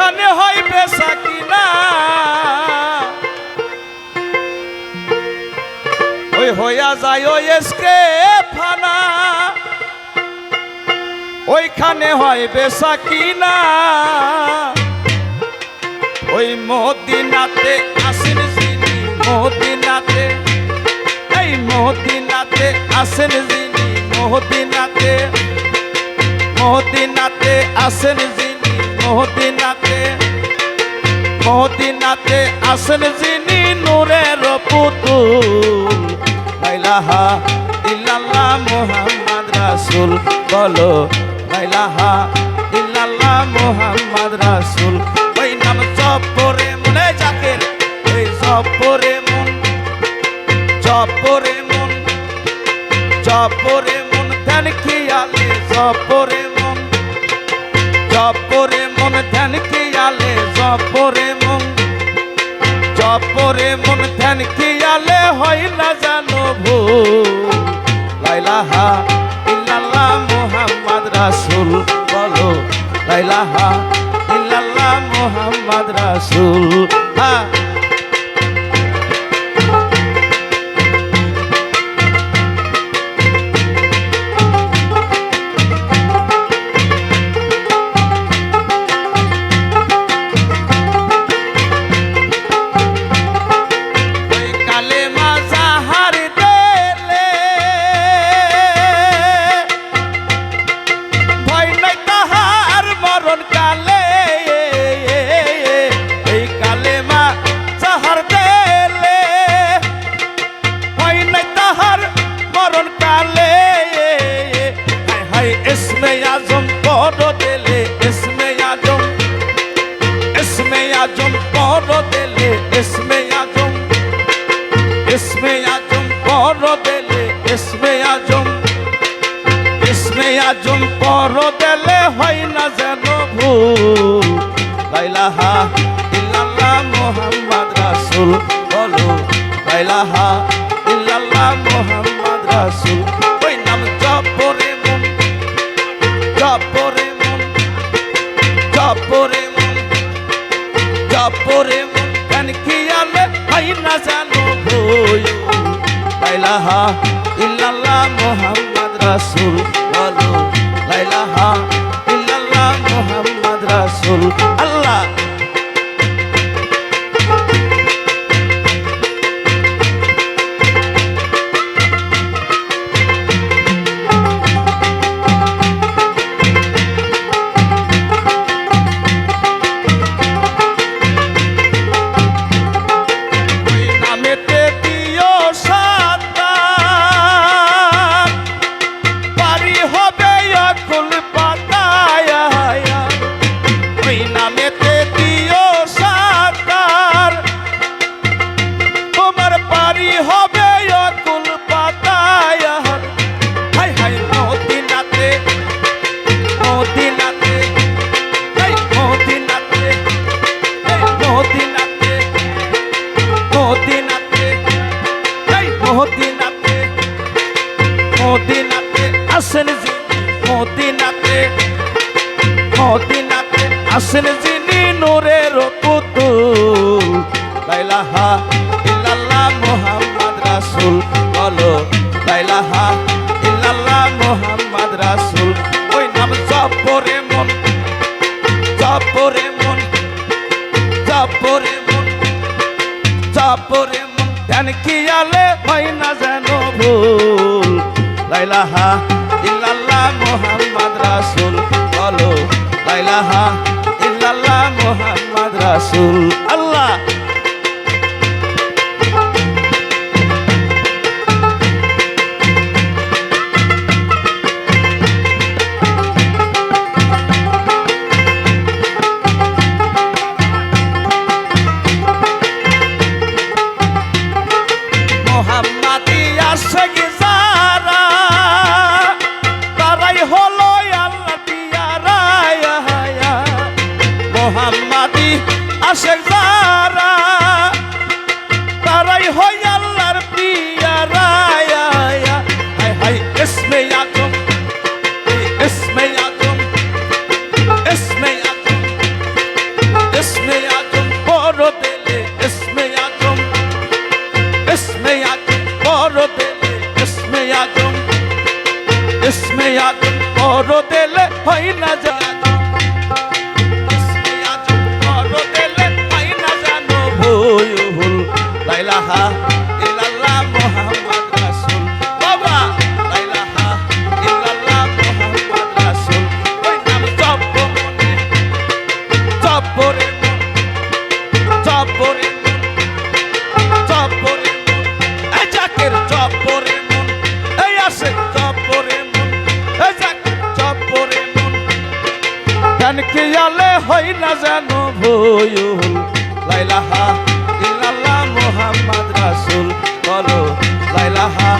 ওইখানে হয় বেচা কিনা, ওই হইয়া যায় ওই এসকে ফানা, ওইখানে হয় বেচা কিনা। ওই মদিনাতে আসেন যিনি, মদিনাতে, এই মদিনাতে আসেন যিনি, মদিনাতে, মদিনাতে আসেন যিনি, মদিনাতে, মদিনাতে আসেন যিনি নূরের পুতুল। লা ইলাহা ইল্লাল্লাহ মুহাম্মদ রাসূল, বলো লা ইলাহা ইল্লাল্লাহ মুহাম্মদ রাসূল। ওই নাম জপ করে মনে জাকের, ওই জপ করে মন, জপ করে মন, জপ করে মন ধ্যান খেয়ালে, জপ করে মন, জপ করে মন ধ্যান খেয়ালে, জপ করে মন, জপ করে মন ধ্যান খেয়ালে হয় না জানো ভুল। লা ইলাহা ইল্লাল্লাহ মুহাম্মদ রাসূল, বলো লা ইলাহা ইল্লাল্লাহ মুহাম্মদ রাসূল। হ্যাঁ इसमें आजम पढ़ो दिले, इसमें आजम, इसमें आजम पढ़ो दिले, इसमें आजम, इसमें आजम पढ़ो दिले, इसमें आजम, इसमें आजम पढ़ो दिले হয় না যেন ভুল। লা ইলাহা ইল্লাল্লাহ মুহাম্মদ রাসূল, বলো লা ইলাহা ইল্লাল্লাহ মুহাম্মদ রাসূল। ওই নাম জপ করে মন, জপ করে মন, জপ করে মন, জপ করে মন ধ্যান খেয়ালে হয় না জানো ভুল। লা ইলাহা ইল্লাল্লাহ মুহাম্মদ রাসূল, বলো লা ইলাহা ইল্লাল্লাহ মুহাম্মদ রাসূল। আল্লাহ মদিনাতে আসেন যিনি, মদিনাতে, মদিনাতে আসেন যিনি নূরের পুতুল। লা ইলাহা ইল্লাল্লাহ মুহাম্মদ রাসূল, বলো লা ইলাহা ইল্লাল্লাহ মুহাম্মদ রাসূল। ওই নাম জপ করে মন, জপ করে মন, জপ করে মন, জপ করে মন ধ্যান খেয়ালে হয় না যেন ভুল। লা ইলাহা ইল্লাল্লাহ মুহাম্মদ রাসূল, বলো লা ইলাহা ইল্লাল্লাহ মুহাম্মদ রাসূল। আল্লাহ মোহাম্মদি আশিক যারা, তারাই হলো আল্লাহ পিয়ারা। মোহাম্মদি আশিক যারা, তারাই হয় আল্লাহর পিয়ারা। হায় হায় ইসমে আজম, ইসমে আজম, ইসমে আজম, খেয়ালে হই না যেন ভুল লা ইলাহা ইল্লাল্লাহ মুহাম্মদ রাসূল বলো লা ইলাহা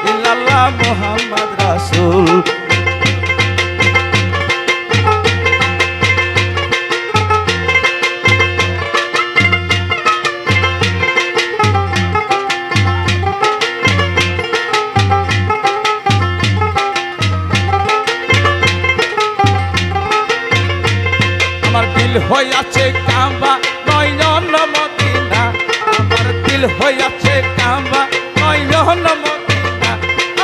ইল্লাল্লাহ মুহাম্মদ রাসূল আমার দিল হইয়াছে কাবা নয়ন মদিনা আমার দিল হইয়াছে কাবা নয়ন মদিনা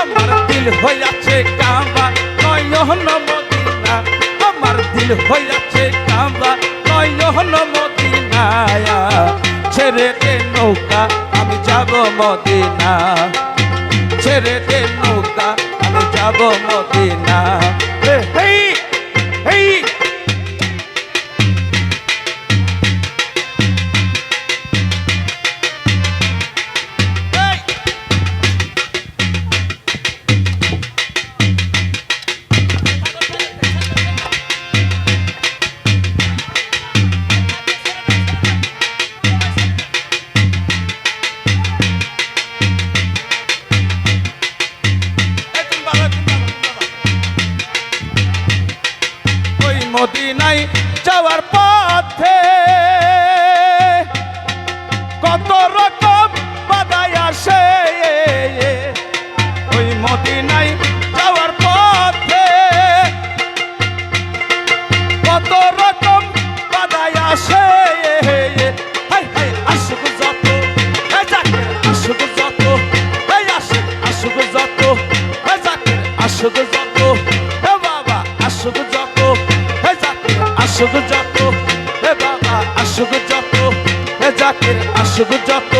আমার দিল হইয়াছে কাবা নয়ন মদিনা আমার দিল হইয়াছে কাবা নয়ন মদিনা ছেড়ে দে নৌকা আমি যাব মদিনা ছেড়ে দে নৌকা আমি যাব মদিনা হেই হেই মদিনায় যাওয়ার পথে কত রকম বাধাই আসে ওই মদিনায় যাওয়ার পথে কত রকম বাধাই আসে হাই হাই আসুক যত আসুক যত আসুক যত আসুক যত বাবা আসুক যত আসুক যত হে বাবা আসুক যত হে জাকির আসুক যত